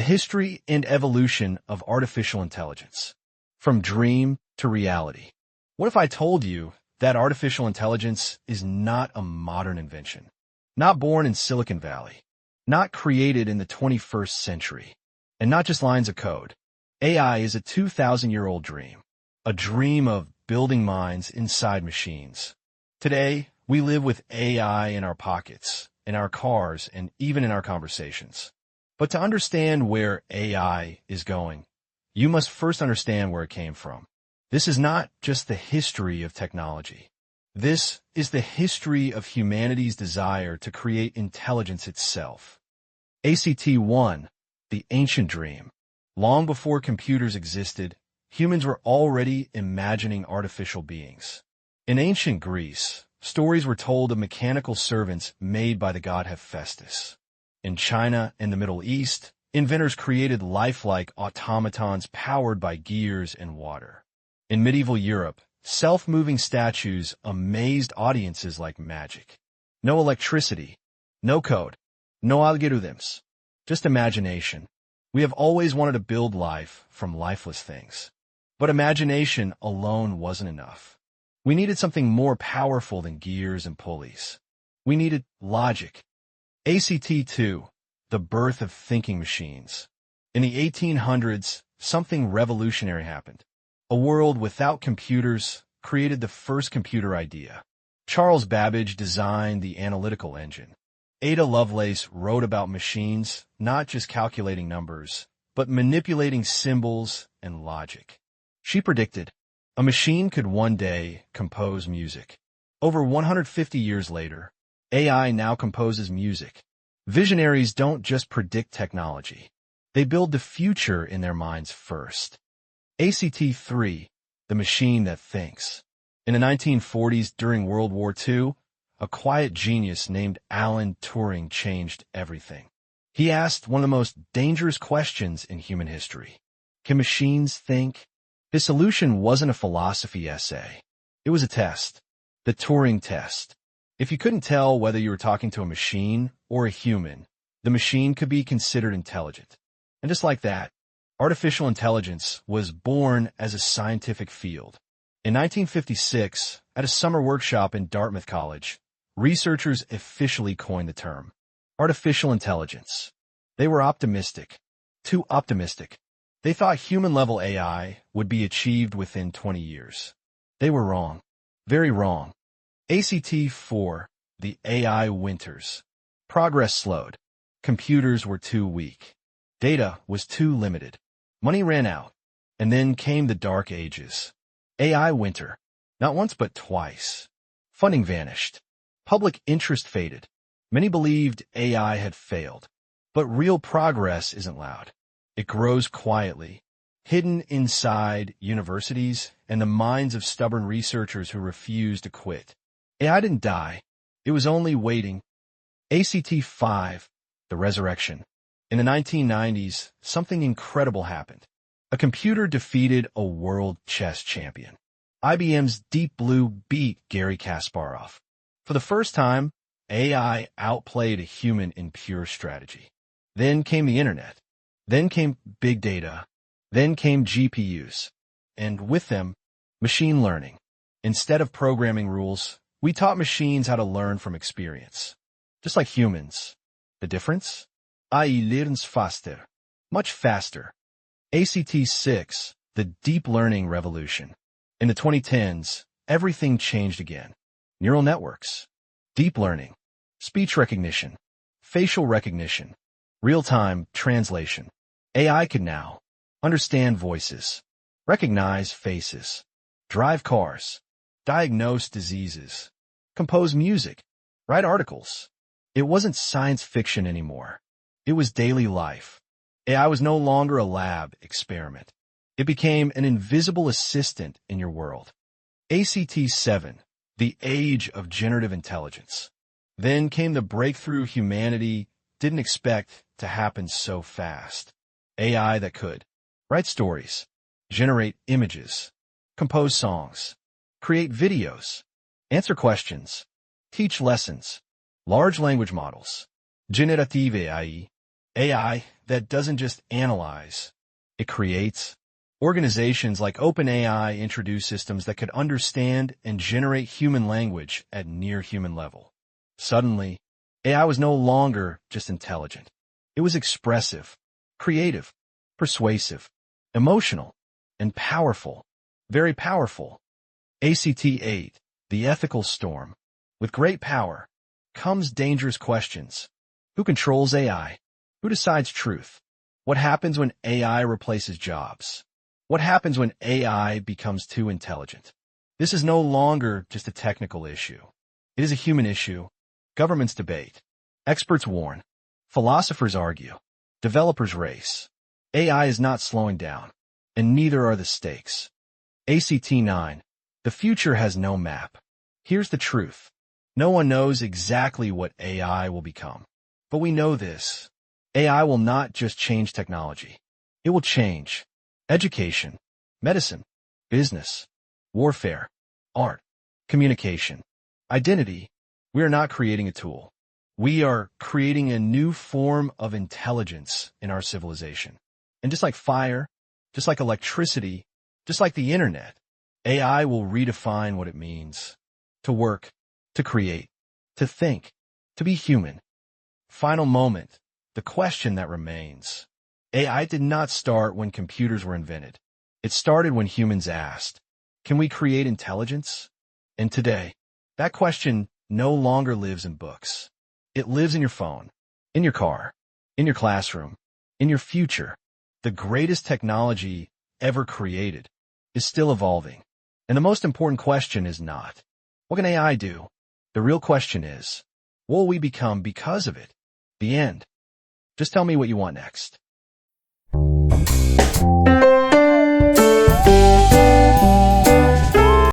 The history and evolution of artificial intelligence. From dream to reality. What if I told you that artificial intelligence is not a modern invention? Not born in Silicon Valley. Not created in the 21st century. And not just lines of code. AI is a 2,000-year-old dream. A dream of building minds inside machines. Today, we live with AI in our pockets, in our cars, and even in our conversations. But to understand where AI is going, you must first understand where it came from. This is not just the history of technology. This is the history of humanity's desire to create intelligence itself. ACT-1, the ancient dream. Long before computers existed, humans were already imagining artificial beings. In ancient Greece, stories were told of mechanical servants made by the god Hephaestus. In China and the Middle East, inventors created lifelike automatons powered by gears and water. In medieval Europe, self-moving statues amazed audiences like magic. No electricity, no code, no algorithms, just imagination. We have always wanted to build life from lifeless things. But imagination alone wasn't enough. We needed something more powerful than gears and pulleys. We needed logic. ACT-2, the birth of thinking machines. In the 1800s, something revolutionary happened. A world without computers created the first computer idea. Charles Babbage designed the analytical engine. Ada Lovelace wrote about machines, not just calculating numbers, but manipulating symbols and logic. She predicted a machine could one day compose music. Over 150 years later, AI now composes music. Visionaries don't just predict technology. They build the future in their minds first. ACT-3, the machine that thinks. In the 1940s, during World War II, a quiet genius named Alan Turing changed everything. He asked one of the most dangerous questions in human history. Can machines think? His solution wasn't a philosophy essay. It was a test. The Turing test. If you couldn't tell whether you were talking to a machine or a human, the machine could be considered intelligent. And just like that, artificial intelligence was born as a scientific field. In 1956, at a summer workshop in Dartmouth College, researchers officially coined the term artificial intelligence. They were optimistic. Too optimistic. They thought human-level AI would be achieved within 20 years. They were wrong. Very wrong. ACT-4, the AI winters. Progress slowed. Computers were too weak. Data was too limited. Money ran out. And then came the dark ages. AI winter. Not once but twice. Funding vanished. Public interest faded. Many believed AI had failed. But real progress isn't loud. It grows quietly, hidden inside universities and the minds of stubborn researchers who refuse to quit. AI didn't die. It was only waiting. ACT-5, the resurrection. In the 1990s, something incredible happened. A computer defeated a world chess champion. IBM's Deep Blue beat Garry Kasparov. For the first time, AI outplayed a human in pure strategy. Then came the internet. Then came big data. Then came GPUs. And with them, machine learning. Instead of programming rules, we taught machines how to learn from experience. Just like humans. The difference? AI learns faster. Much faster. ACT-6, the deep learning revolution. In the 2010s, everything changed again. Neural networks. Deep learning. Speech recognition. Facial recognition. Real-time translation. AI can now understand voices, recognize faces, drive cars, diagnose diseases, compose music, write articles. It wasn't science fiction anymore. It was daily life. AI was no longer a lab experiment. It became an invisible assistant in your world. ACT-7, the age of generative intelligence. Then came the breakthrough humanity didn't expect to happen so fast. AI that could write stories, generate images, compose songs, create videos, answer questions, teach lessons, large language models, generative AI, AI that doesn't just analyze, it creates. Organizations like OpenAI introduced systems that could understand and generate human language at near-human level. Suddenly, AI was no longer just intelligent. It was expressive, creative, persuasive, emotional, and powerful. Very powerful. ACT-8, the ethical storm. With great power comes dangerous questions. Who controls AI? Who decides truth? What happens when AI replaces jobs? What happens when AI becomes too intelligent? This is no longer just a technical issue. It is a human issue. Governments debate. Experts warn. Philosophers argue. Developers race. AI is not slowing down, and neither are the stakes. ACT-9. The future has no map. Here's the truth. No one knows exactly what AI will become. But we know this. AI will not just change technology. It will change education, medicine, business, warfare, art, communication, identity. We are not creating a tool. We are creating a new form of intelligence in our civilization. And just like fire, just like electricity, just like the internet, AI will redefine what it means to work, to create, to think, to be human. Final moment, the question that remains. AI did not start when computers were invented. It started when humans asked, can we create intelligence? And today, that question no longer lives in books. It lives in your phone, in your car, in your classroom, in your future. The greatest technology ever created is still evolving. And the most important question is not, what can AI do? The real question is, what will we become because of it? The end. Just tell me what you want next.